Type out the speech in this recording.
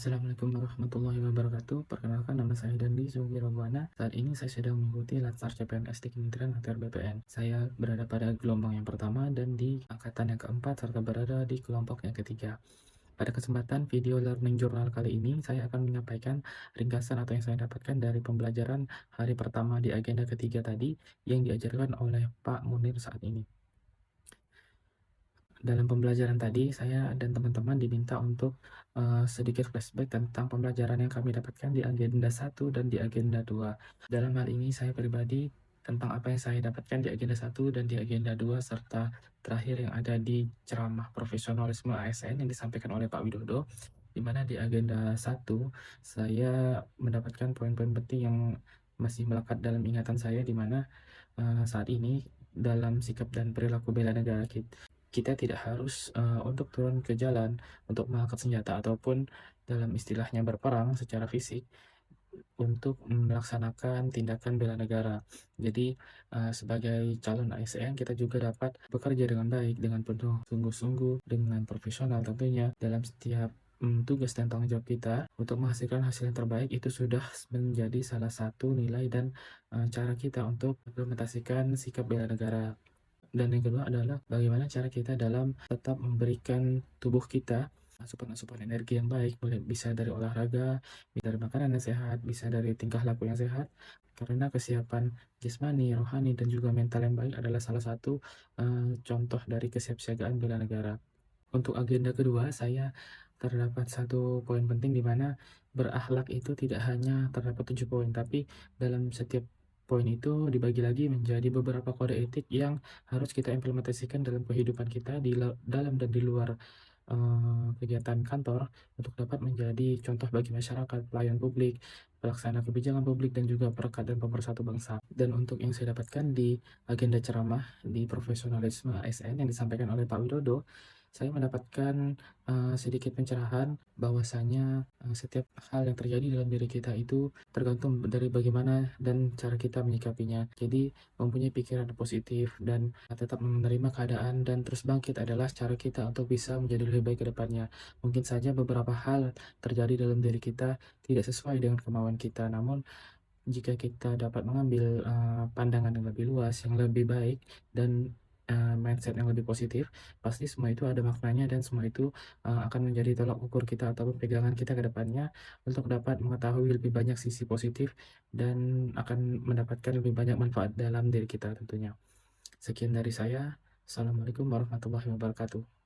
Assalamualaikum warahmatullahi wabarakatuh. Perkenalkan, nama saya Dandi Sugi Robuana. Saat ini saya sedang mengikuti Latsar CPNS di Kementerian ATR BPN. Saya berada pada gelombang yang pertama dan di angkatan yang keempat serta berada di kelompok yang ketiga. Pada kesempatan video learning journal kali ini, saya akan menyampaikan ringkasan atau yang saya dapatkan dari pembelajaran hari pertama di agenda ketiga tadi yang diajarkan oleh Pak Munir saat ini. Dalam pembelajaran tadi, saya dan teman-teman diminta untuk sedikit flashback tentang pembelajaran yang kami dapatkan di agenda 1 dan di agenda 2. Dalam hal ini, saya pribadi tentang apa yang saya dapatkan di agenda 1 dan di agenda 2 serta terakhir yang ada di ceramah profesionalisme ASN yang disampaikan oleh Pak Widodo, di mana di agenda 1 saya mendapatkan poin-poin penting yang masih melekat dalam ingatan saya, di mana saat ini dalam sikap dan perilaku bela negara kita tidak harus untuk turun ke jalan untuk mengangkat senjata ataupun dalam istilahnya berperang secara fisik untuk melaksanakan tindakan bela negara. Jadi sebagai calon ASN kita juga dapat bekerja dengan baik, dengan penuh sungguh-sungguh, dengan profesional tentunya dalam setiap tugas dan tanggung jawab kita untuk menghasilkan hasil yang terbaik. Itu sudah menjadi salah satu nilai dan cara kita untuk implementasikan sikap bela negara. Dan yang kedua adalah bagaimana cara kita dalam tetap memberikan tubuh kita asupan-asupan energi yang baik, boleh bisa dari olahraga, bisa dari makanan yang sehat, bisa dari tingkah laku yang sehat, karena kesiapan jasmani, rohani, dan juga mental yang baik adalah salah satu contoh dari kesiapsiagaan bela negara. Untuk agenda kedua, saya terdapat satu poin penting di mana berakhlak itu tidak hanya terdapat 7 poin, tapi dalam setiap poin itu dibagi lagi menjadi beberapa kode etik yang harus kita implementasikan dalam kehidupan kita dalam dan di luar kegiatan kantor untuk dapat menjadi contoh bagi masyarakat, pelayan publik, pelaksana kebijakan publik, dan juga perekat dan pemersatu bangsa. Dan untuk yang saya dapatkan di agenda ceramah di profesionalisme ASN yang disampaikan oleh Pak Widodo, saya mendapatkan sedikit pencerahan bahwasanya setiap hal yang terjadi dalam diri kita itu tergantung dari bagaimana dan cara kita menyikapinya. Jadi mempunyai pikiran positif dan tetap menerima keadaan dan terus bangkit adalah cara kita untuk bisa menjadi lebih baik ke depannya. Mungkin saja beberapa hal terjadi dalam diri kita tidak sesuai dengan kemauan kita, namun jika kita dapat mengambil pandangan yang lebih luas, yang lebih baik, dan mindset yang lebih positif, pasti semua itu ada maknanya dan semua itu akan menjadi tolak ukur kita ataupun pegangan kita ke depannya untuk dapat mengetahui lebih banyak sisi positif dan akan mendapatkan lebih banyak manfaat dalam diri kita tentunya. Sekian dari saya. Assalamualaikum warahmatullahi wabarakatuh.